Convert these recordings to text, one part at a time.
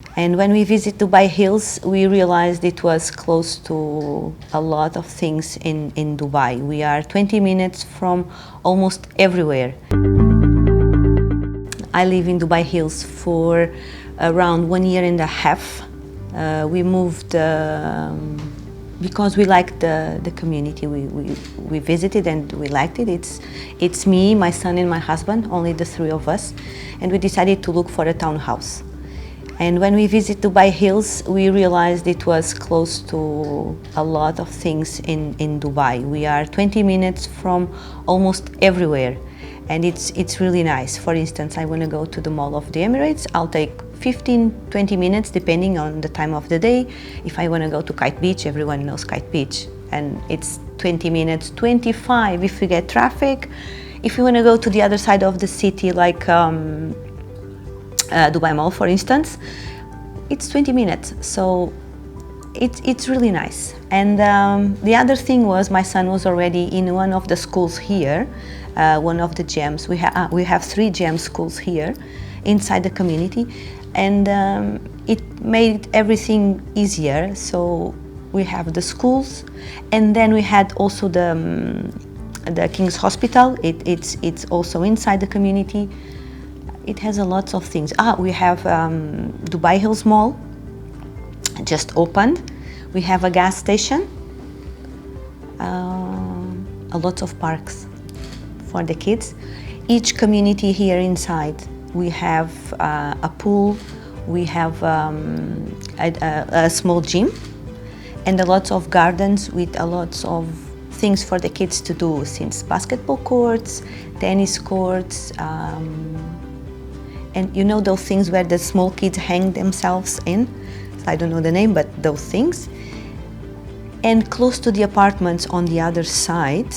And when we visit Dubai Hills, we realized it was close to a lot of things in Dubai. We are 20 minutes from almost everywhere. I live in Dubai Hills for around 1.5 years. We moved because we liked the community. We visited and we liked it. It's me, my son and my husband, only the three of us. And we decided to look for a townhouse. And when we visit Dubai Hills, we realized it was close to a lot of things in Dubai. We are 20 minutes from almost everywhere. And it's really nice. For instance, I want to go to the Mall of the Emirates. I'll take 15-20 minutes depending on the time of the day. If I want to go to Kite Beach, everyone knows Kite Beach, and it's 20 minutes, 25 if we get traffic. If you want to go to the other side of the city, like Dubai Mall, for instance, it's 20 minutes. So it's really nice. And the other thing was, my son was already in one of the schools here, one of the GEMs. We have 3 GEM schools here inside the community, and it made everything easier. So we have the schools, and then we had also the King's Hospital. It's also inside the community. It has a lot of things. We have Dubai Hills Mall, just opened. We have a gas station, a lot of parks for the kids. Each community here inside, we have a pool, we have a small gym, and a lot of gardens with a lot of things for the kids to do, since basketball courts, tennis courts, and you know those things where the small kids hang themselves in. I don't know the name, but those things. And close to the apartments on the other side,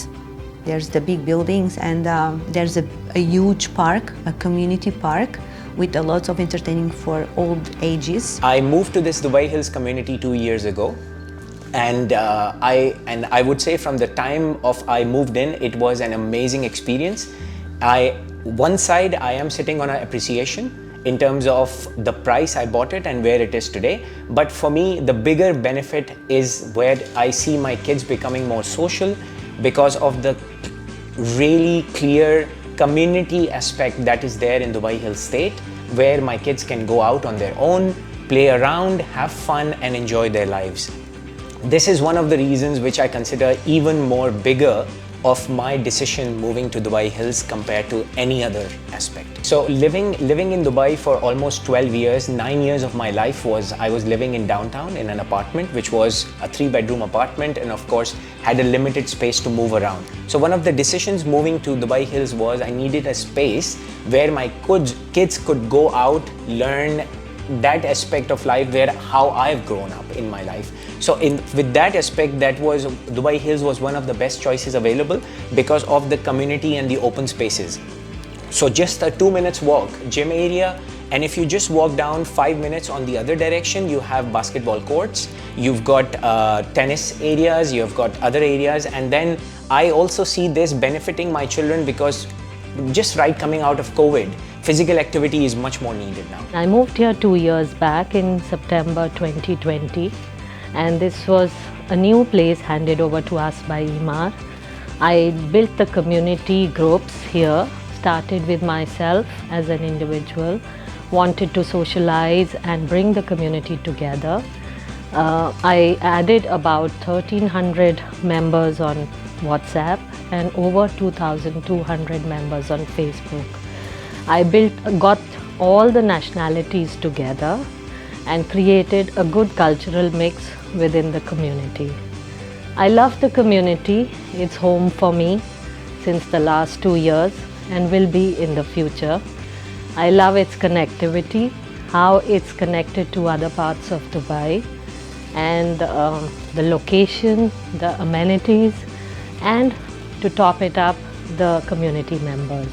there's the big buildings, and there's a huge park, a community park, with a lot of entertaining for all ages. I moved to this Dubai Hills community 2 years ago, and I would say from the time of I moved in, it was an amazing experience. One side, I am sitting on an appreciation in terms of the price I bought it and where it is today. But for me, the bigger benefit is where I see my kids becoming more social because of the really clear community aspect that is there in Dubai Hills State, where my kids can go out on their own, play around, have fun and enjoy their lives. This is one of the reasons which I consider even more bigger of my decision moving to Dubai Hills compared to any other aspect. So living in Dubai for almost 12 years, 9 years of my life I was living in downtown in an apartment, which was a 3-bedroom apartment, and of course had a limited space to move around. So one of the decisions moving to Dubai Hills was I needed a space where my kids could go out, learn that aspect of life, where how I've grown up in my life. So with that aspect, Dubai Hills was one of the best choices available because of the community and the open spaces. So just a 2 minutes walk, gym area, and if you just walk down 5 minutes on the other direction, you have basketball courts, you've got tennis areas, you've got other areas. And then I also see this benefiting my children because just right coming out of COVID, physical activity is much more needed now. I moved here 2 years back in September 2020, and this was a new place handed over to us by Emaar. I built the community groups here, started with myself as an individual, wanted to socialize and bring the community together. I added about 1,300 members on WhatsApp and over 2,200 members on Facebook. I got all the nationalities together and created a good cultural mix within the community. I love the community. It's home for me since the last 2 years and will be in the future. I love its connectivity, how it's connected to other parts of Dubai, and the location, the amenities, and to top it up, the community members.